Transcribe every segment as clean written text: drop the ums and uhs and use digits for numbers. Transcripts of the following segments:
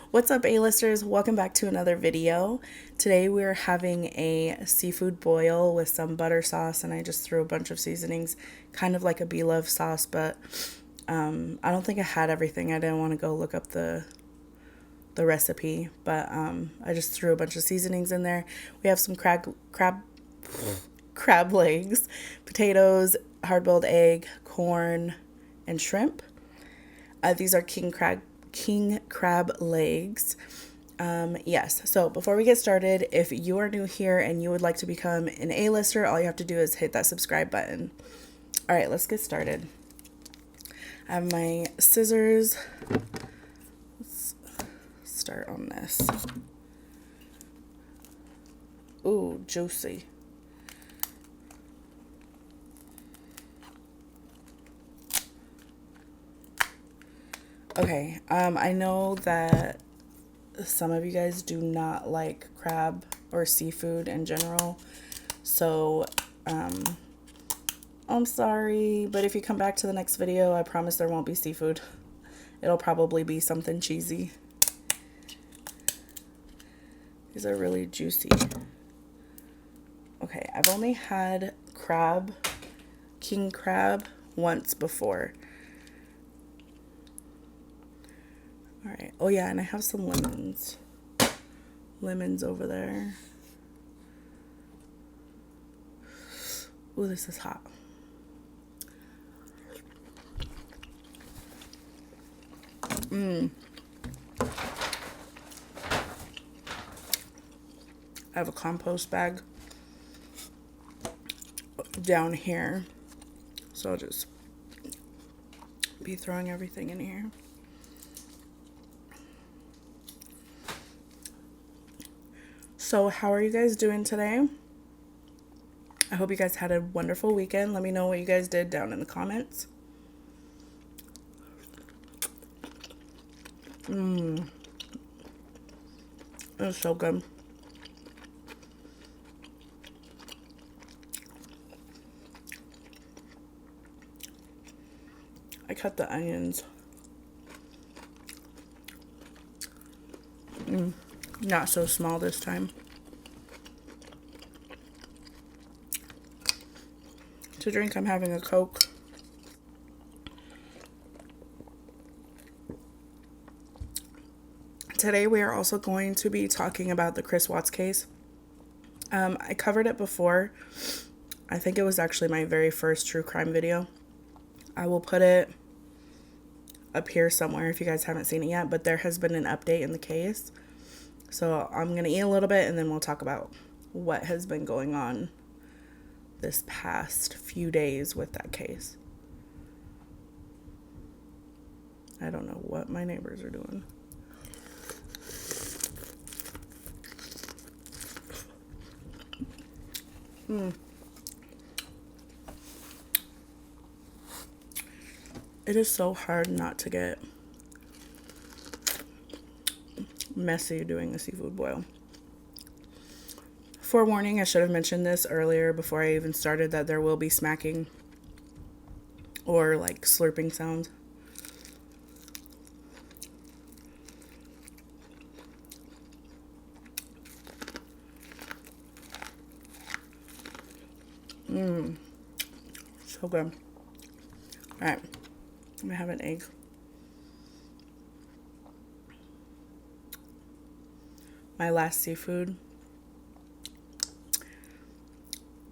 What's up, A-listers? Welcome back to another video. Today we're having a seafood boil with some butter sauce, and I just threw a bunch of seasonings, kind of like a be-love sauce, but I don't think I had everything. I didn't want to go look up the recipe, but I just threw a bunch of seasonings in there. We have some crab legs, potatoes, hard-boiled egg, corn, and shrimp. These are king crab legs. Yes, so before we get started, if you are new here and you would like to become an A-lister, all you have to do is hit that subscribe button. All right, let's get started. I have my scissors. Let's start on this. Ooh, juicy. Okay, I know that some of you guys do not like crab or seafood in general, so I'm sorry, but if you come back to the next video, I promise there won't be seafood. It'll probably be something cheesy. These are really juicy. Okay, I've only had king crab, once before. All right. Oh yeah, and I have some lemons. Lemons over there. Ooh, this is hot. I have a compost bag down here, so I'll just be throwing everything in here. So how are you guys doing today? I hope you guys had a wonderful weekend. Let me know what you guys did down in the comments. It was so good. I cut the onions. Not so small this time. To drink, I'm having a Coke. Today we are also going to be talking about the Chris Watts case. I covered it before. I think it was actually my very first true crime video. I will put it up here somewhere if you guys haven't seen it yet, but there has been an update in the case. So I'm going to eat a little bit and then we'll talk about what has been going on this past few days with that case. I don't know what my neighbors are doing. It is so hard not to get messy doing a seafood boil. Forewarning, I should have mentioned this earlier before I even started, that there will be smacking or like slurping sounds. So good. All right, I'm gonna have an egg. My last seafood,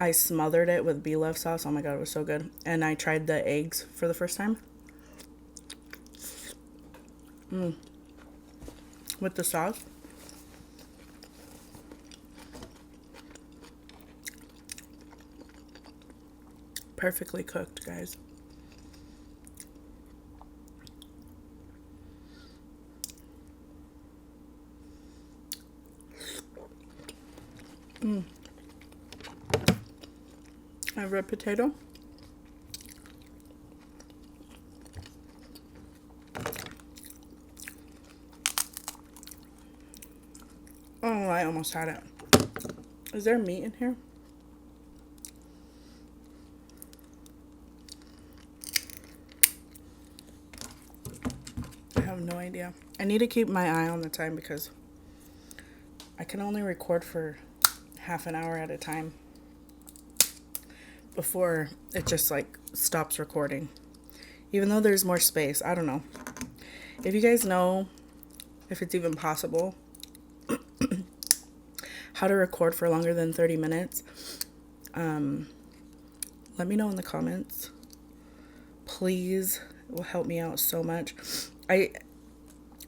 I smothered it with be-love sauce. Oh my god, it was so good. And I tried the eggs for the first time. With the sauce. Perfectly cooked, guys. I have red potato. Oh, I almost had it. Is there meat in here? I have no idea. Yeah. I need to keep my eye on the time because I can only record for half an hour at a time before it just like stops recording. Even though there's more space, I don't know. If you guys know if it's even possible how to record for longer than 30 minutes, let me know in the comments. Please, it will help me out so much.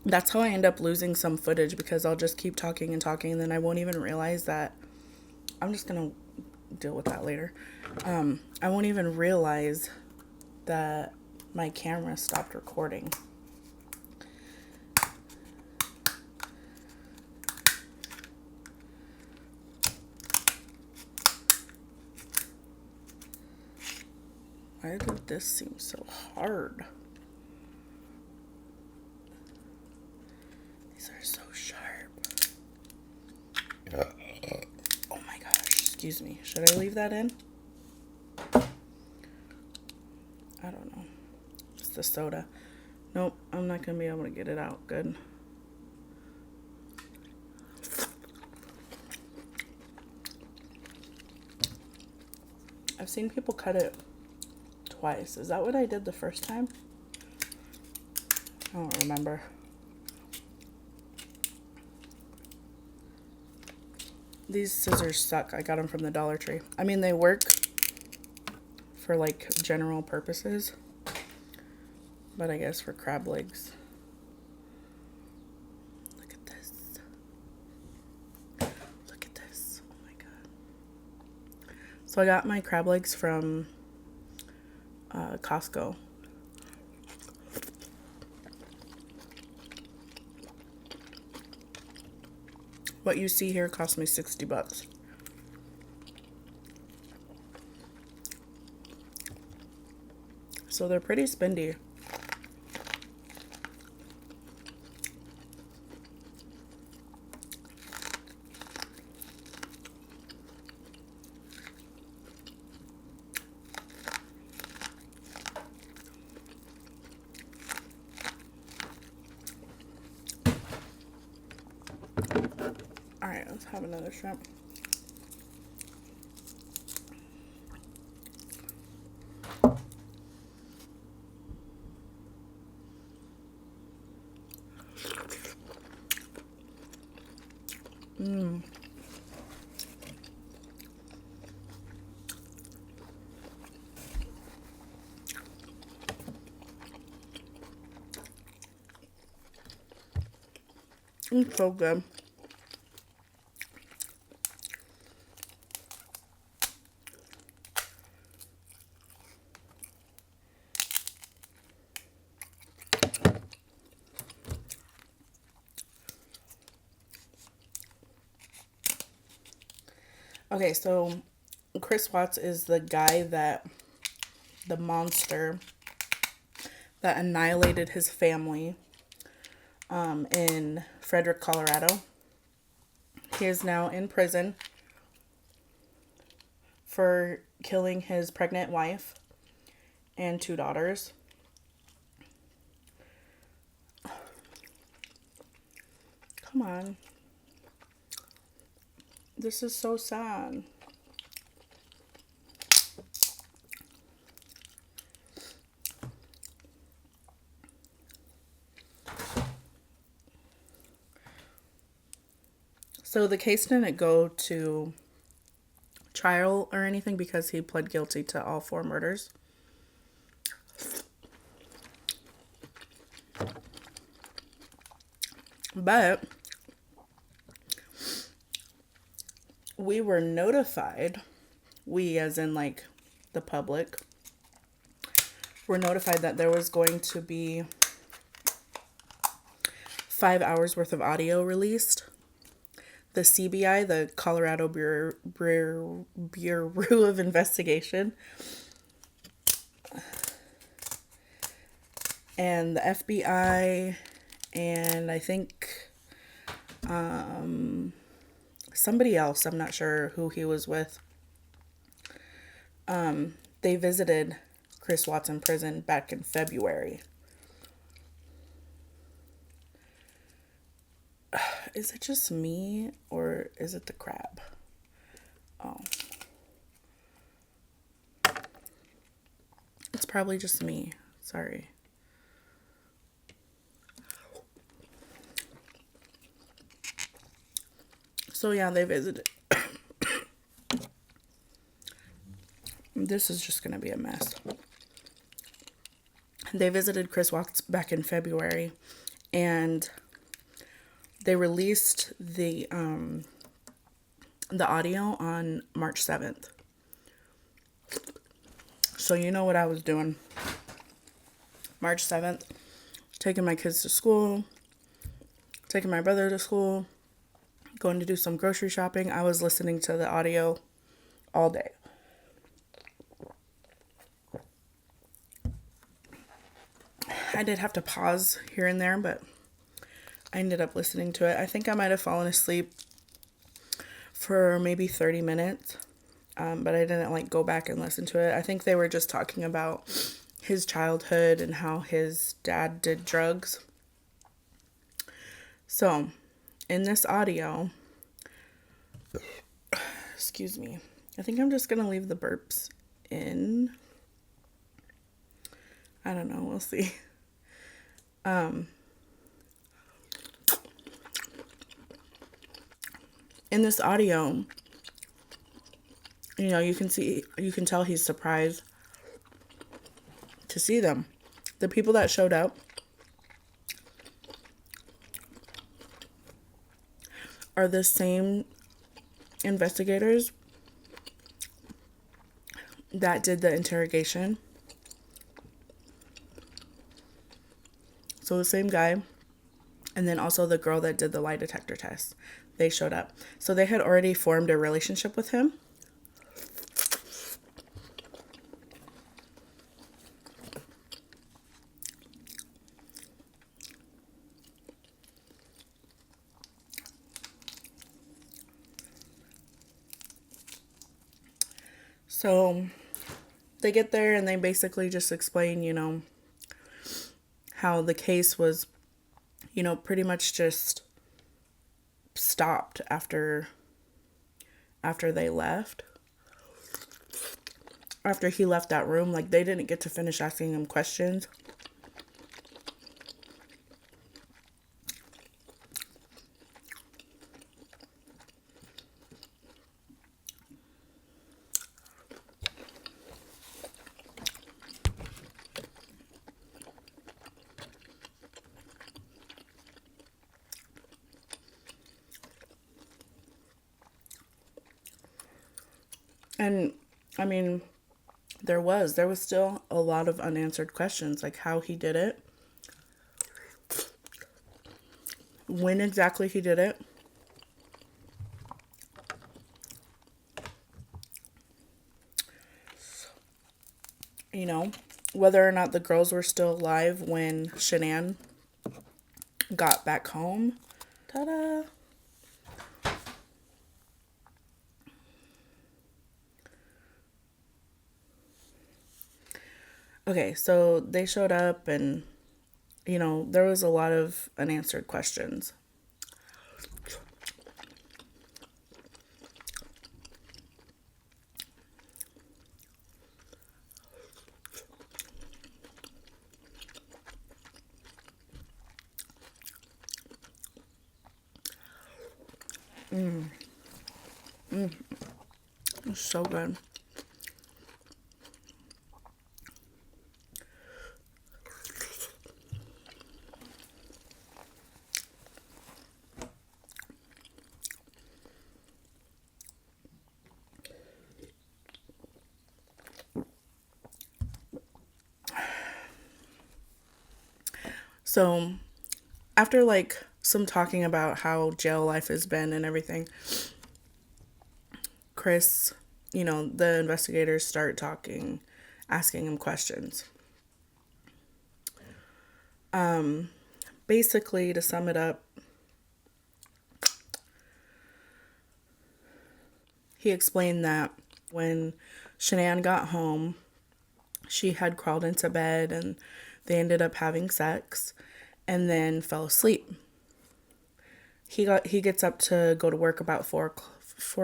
That's how I end up losing some footage, because I'll just keep talking and talking and then I won't even realize that I'm just gonna deal with that later. I won't even realize that my camera stopped recording. Why did this seem so hard? These are so sharp. Oh my gosh, excuse me. Should I leave that in? I don't know. It's the soda. Nope, I'm not gonna be able to get it out good. I've seen people cut it twice. Is that what I did the first time? I don't remember. These scissors suck. I got them from the Dollar Tree. I mean, they work for like general purposes, but I guess for crab legs. Look at this. Look at this. Oh my god. So I got my crab legs from Costco. What you see here cost me $60. So they're pretty spendy. All right, let's have another shrimp. It's so good. Okay, so Chris Watts is the guy the monster that annihilated his family in Frederick, Colorado. He is now in prison for killing his pregnant wife and 2 daughters. Come on. This is so sad. So the case didn't go to trial or anything because he pled guilty to all 4 murders. But we were notified, we as in like the public, were notified that there was going to be 5 hours worth of audio released. The CBI, the Colorado Bureau of Investigation, and the FBI, and I think somebody else, I'm not sure who he was with, they visited Chris Watts in prison back in February. Is it just me or is it the crab? Oh. It's probably just me. Sorry. So yeah, they visited. This is just going to be a mess. They visited Chris Watts back in February, and they released the audio on March 7th. So you know what I was doing. March 7th, taking my kids to school, taking my brother to school, going to do some grocery shopping. I was listening to the audio all day. I did have to pause here and there, but I ended up listening to it. I think I might have fallen asleep for maybe 30 minutes, but I didn't like go back and listen to it. I think they were just talking about his childhood and how his dad did drugs. So, in this audio, excuse me, I think I'm just going to leave the burps in. I don't know, we'll see. In this audio, you know, you can tell he's surprised to see them. The people that showed up are the same investigators that did the interrogation. So the same guy, and then also the girl that did the lie detector test. They showed up. So they had already formed a relationship with him. So they get there and they basically just explain, you know, how the case was, you know, pretty much just stopped after they left. After he left that room, like they didn't get to finish asking him questions. And I mean, there was still a lot of unanswered questions, like how he did it, when exactly he did it, you know, whether or not the girls were still alive when Shanann got back home. Ta-da! Okay, so they showed up and, you know, there was a lot of unanswered questions. It's so good. So, after like some talking about how jail life has been and everything, Chris, you know, the investigators start talking, asking him questions. Basically, to sum it up, he explained that when Shanann got home, she had crawled into bed and they ended up having sex and then fell asleep. He gets up to go to work about 4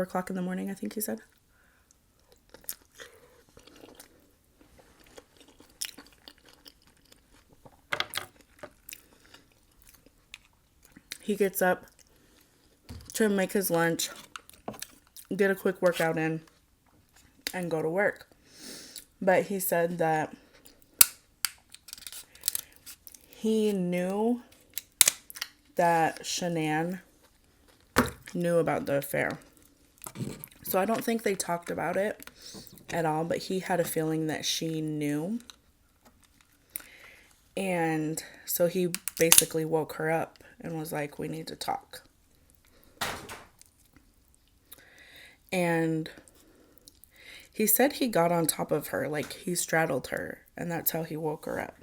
o'clock in the morning, I think he said. He gets up to make his lunch, get a quick workout in, and go to work. But he said that he knew that Shanann knew about the affair. So I don't think they talked about it at all, but he had a feeling that she knew. And so he basically woke her up and was like, we need to talk. And he said he got on top of her, like he straddled her, and that's how he woke her up.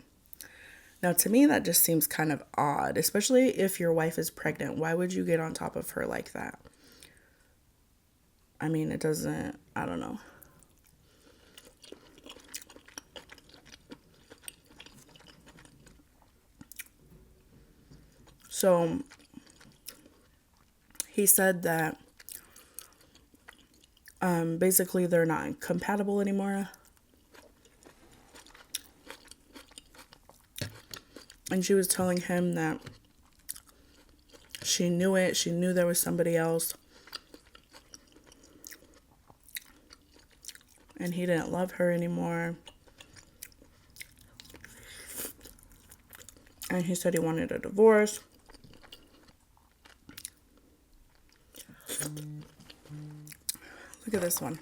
Now, to me, that just seems kind of odd, especially if your wife is pregnant. Why would you get on top of her like that? I mean, it doesn't, I don't know. So he said that basically they're not compatible anymore. And she was telling him that she knew it. She knew there was somebody else. And he didn't love her anymore. And he said he wanted a divorce. Look at this one.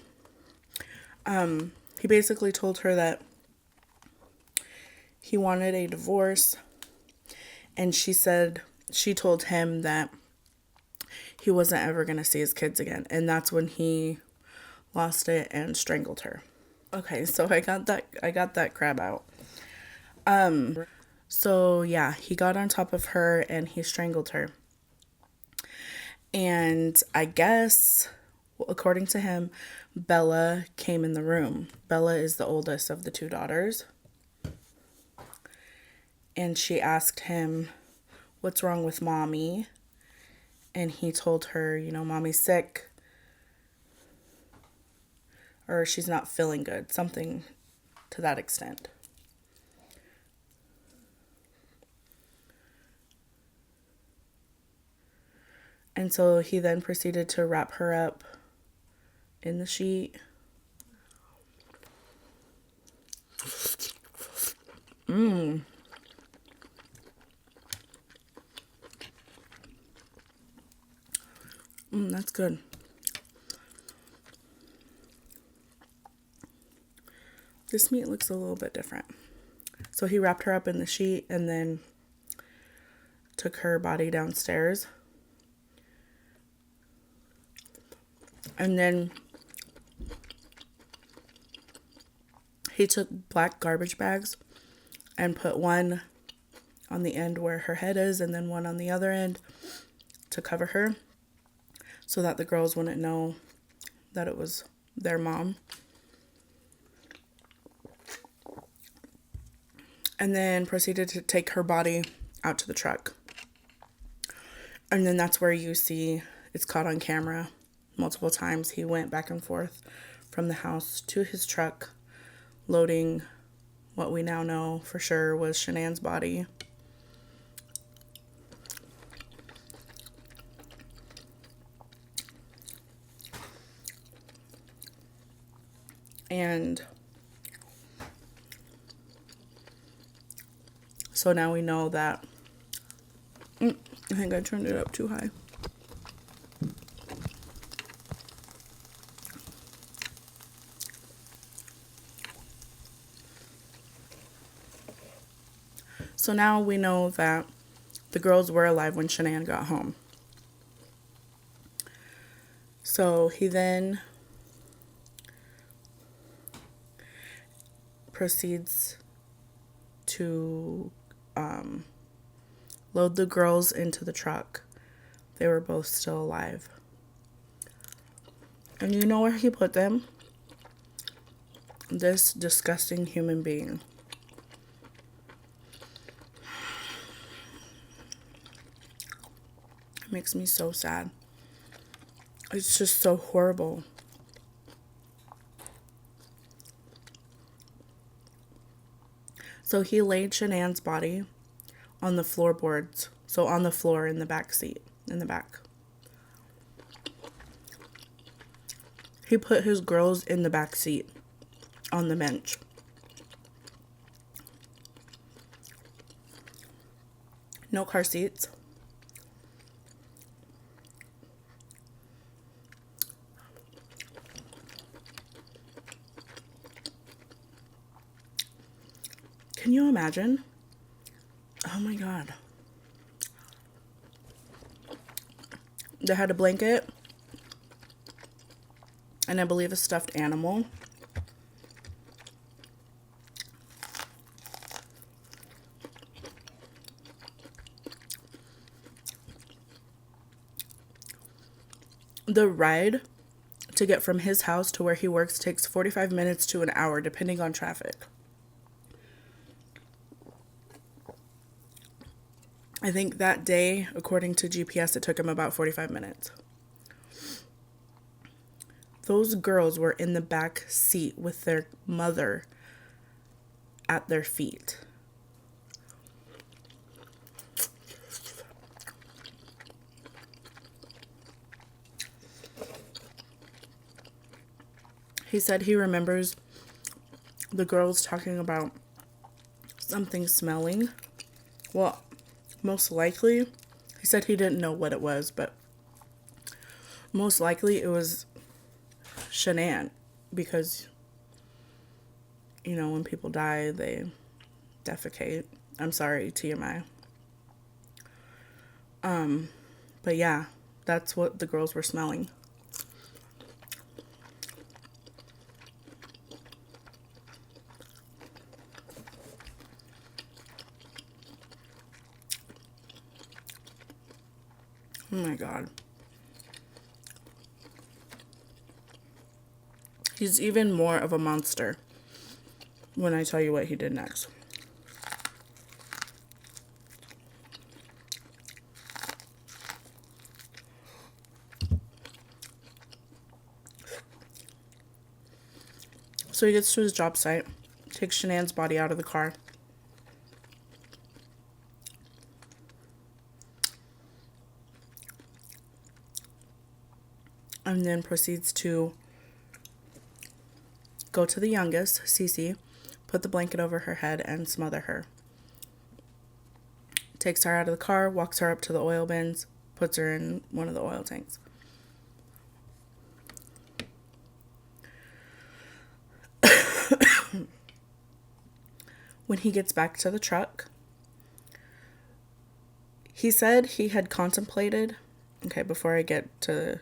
He basically told her that he wanted a divorce. And she told him that he wasn't ever going to see his kids again. And that's when he lost it and strangled her. Okay, so I got that crab out. So yeah, he got on top of her and he strangled her. And I guess, according to him, Bella came in the room. Bella is the oldest of the 2 daughters. And she asked him, what's wrong with mommy? And he told her, you know, mommy's sick. Or she's not feeling good. Something to that extent. And so he then proceeded to wrap her up in the sheet. That's good. This meat looks a little bit different. So he wrapped her up in the sheet and then took her body downstairs. And then he took black garbage bags and put one on the end where her head is and then one on the other end to cover her so that the girls wouldn't know that it was their mom. And then proceeded to take her body out to the truck. And then that's where you see it's caught on camera multiple times. He went back and forth from the house to his truck, loading what we now know for sure was Shanann's body. And so now we know that, I think I turned it up too high. So now we know that the girls were alive when Shanann got home. So he then proceeds to load the girls into the truck. They were both still alive. And you know where he put them? This disgusting human being. It makes me so sad. It's just so horrible. So he laid Shanann's body on the floorboards. So on the floor in the back seat, in the back. He put his girls in the back seat on the bench. No car seats. Can you imagine? Oh my God. They had a blanket and I believe a stuffed animal. The ride to get from his house to where he works takes 45 minutes to an hour, depending on traffic. I think that day, according to GPS, it took him about 45 minutes. Those girls were in the back seat with their mother at their feet. He said he remembers the girls talking about something smelling. Well, most likely, he said he didn't know what it was, but most likely it was Shanann, because, you know, when people die, they defecate. I'm sorry, TMI. But yeah, that's what the girls were smelling. Oh my God. He's even more of a monster when I tell you what he did next. So he gets to his job site, takes Shanann's body out of the car. And then proceeds to go to the youngest, Cece, put the blanket over her head and smother her. Takes her out of the car, walks her up to the oil bins, puts her in one of the oil tanks. When he gets back to the truck, he said he had contemplated, okay, before I get to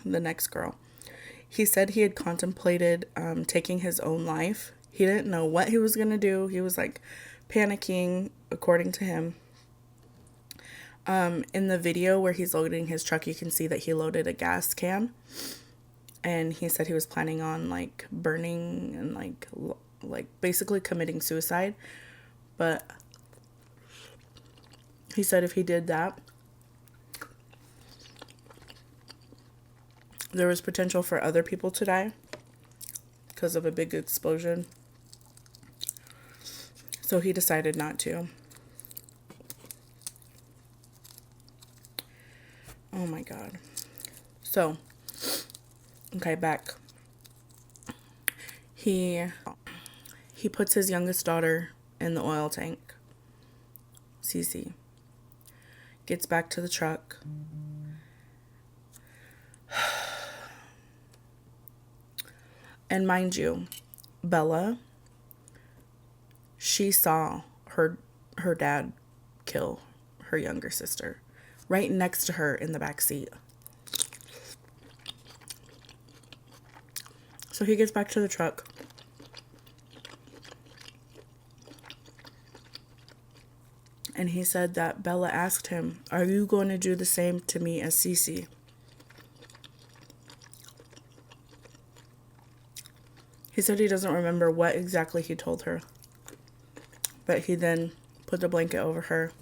the next girl, he said he had contemplated taking his own life. He didn't know what he was going to do. He was like panicking, according to him. In the video where he's loading his truck, you can see that he loaded a gas can. And he said he was planning on like burning and like basically committing suicide. But he said if he did that, there was potential for other people to die because of a big explosion. So he decided not to. Oh my God. So, okay, back. He puts his youngest daughter in the oil tank. Cece. Gets back to the truck. And mind you, Bella, she saw her dad kill her younger sister right next to her in the back seat. So he gets back to the truck. And he said that Bella asked him, "Are you going to do the same to me as Cece?" He said he doesn't remember what exactly he told her. But he then put the blanket over her.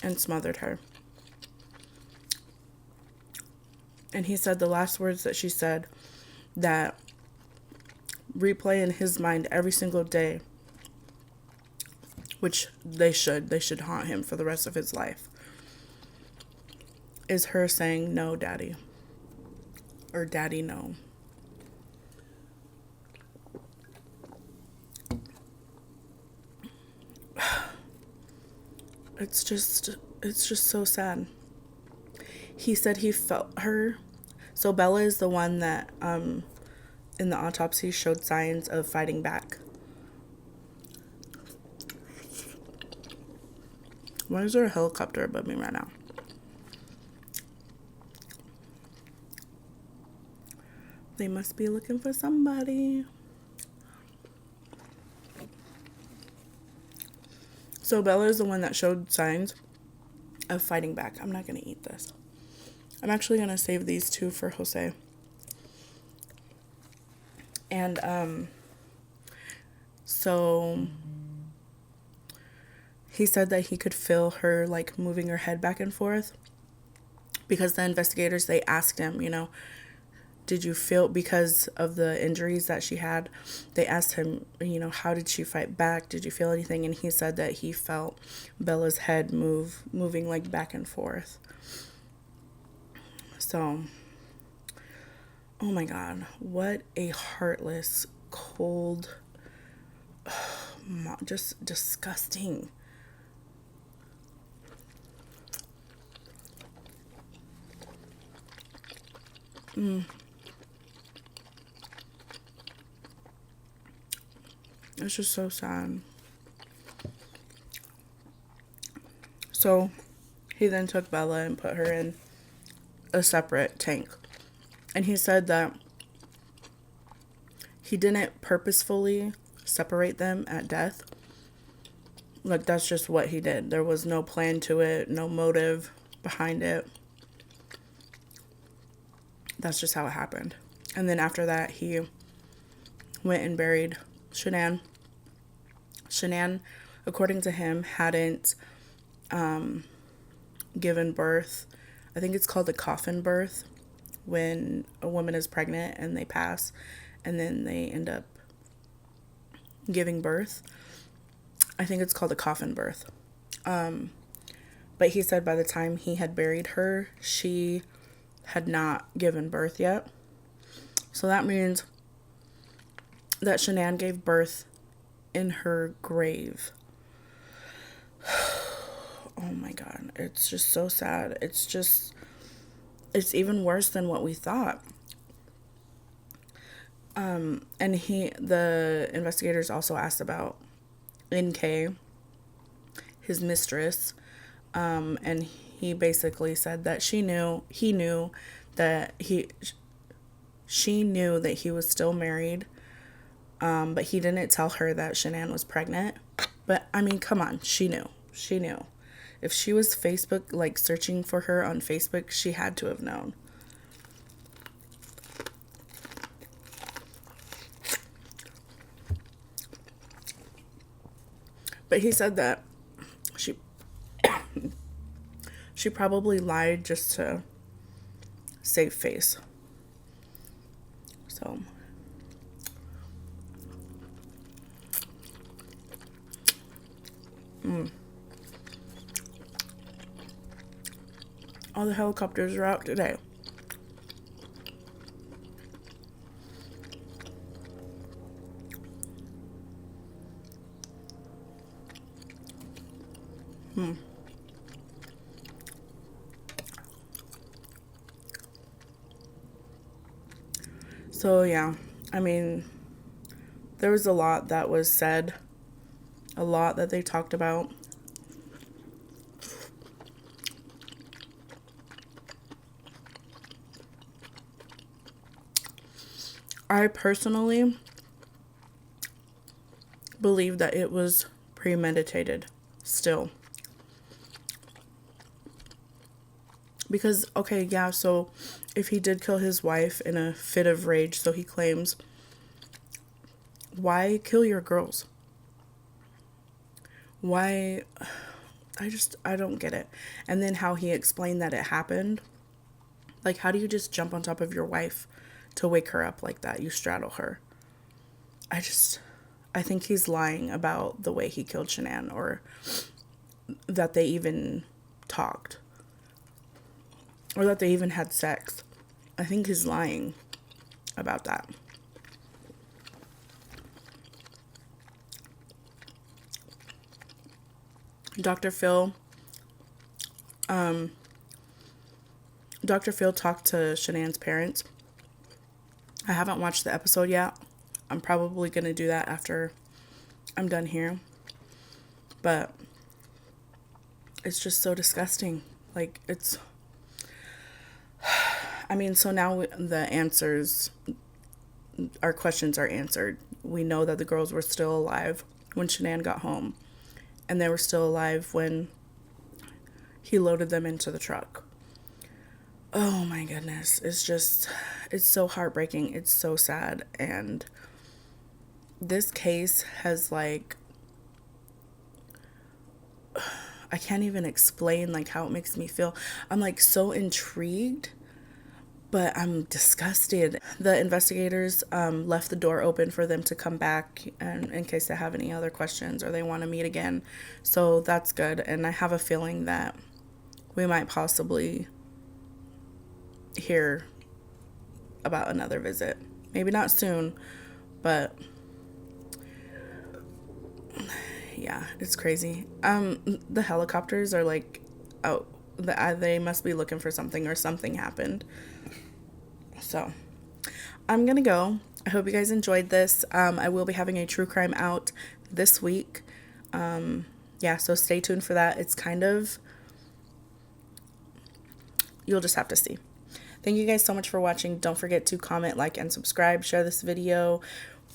and smothered her. And he said the last words that she said that replay in his mind every single day, which they should haunt him for the rest of his life, is her saying, "No, daddy," or "Daddy, no." It's just so sad. He said he felt her. So Bella is the one that in the autopsy showed signs of fighting back. Why is there a helicopter above me right now? They must be looking for somebody. So Bella is the one that showed signs of fighting back. I'm not going to eat this. I'm actually going to save these two for Jose. And so he said that he could feel her like moving her head back and forth, because the investigators, they asked him, did you feel, because of the injuries that she had, they asked him, how did she fight back? Did you feel anything? And he said that he felt Bella's head moving like back and forth. So, oh my God, what a heartless, cold, just disgusting. It's just so sad. So he then took Bella and put her in a separate tank. And he said that he didn't purposefully separate them at death. Like, that's just what he did. There was no plan to it, no motive behind it. That's just how it happened. And then after that, he went and buried Shanann. Shanann, according to him, hadn't given birth. I think it's called a coffin birth, when a woman is pregnant and they pass and then they end up giving birth. I think it's called a coffin birth. But he said by the time he had buried her, she had not given birth yet. So that means that Shanann gave birth in her grave. Oh my God, it's just so sad. It's even worse than what we thought. And the investigators also asked about NK, his mistress, and he basically said that she knew that he was still married, but he didn't tell her that Shanann was pregnant. But I mean, come on, she knew. If she was searching for her on Facebook, she had to have known. But he said that she probably lied just to save face. So all the helicopters are out today. So yeah, I mean, there was a lot that was said, a lot that they talked about. I personally believe that it was premeditated still. Because, okay, yeah, so if he did kill his wife in a fit of rage, so he claims, why kill your girls? Why? I don't get it. And then how he explained that it happened. Like, how do you just jump on top of your wife to wake her up like that? You straddle her. I think he's lying about the way he killed Shanann, or that they even talked, or that they even had sex. I think he's lying about that. Dr. Phil Dr. Phil talked to Shanann's parents. I haven't watched the episode yet. I'm probably going to do that after I'm done here. But it's just so disgusting. Like, it's... I mean, so now the answers, our questions are answered. We know that the girls were still alive when Shanann got home. And they were still alive when he loaded them into the truck. Oh my goodness. It's so heartbreaking. It's so sad. And this case has, like, I can't even explain, like, how it makes me feel. I'm, like, so intrigued, but I'm disgusted. The investigators left the door open for them to come back, and in case they have any other questions or they want to meet again. So that's good. And I have a feeling that we might possibly hear about another visit. Maybe not soon, but yeah, it's crazy. The helicopters are like, oh, they must be looking for something, or something happened. So I'm gonna go. I hope you guys enjoyed this. I will be having a true crime out this week. Yeah, so stay tuned for that. It's kind of, you'll just have to see. Thank you guys so much for watching. Don't forget to comment, like, and subscribe. Share this video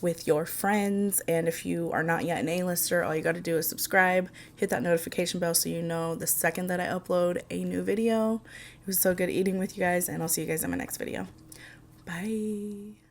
with your friends. And if you are not yet an A-lister, all you got to do is subscribe. Hit that notification bell so you know the second that I upload a new video. It was so good eating with you guys, and I'll see you guys in my next video. Bye.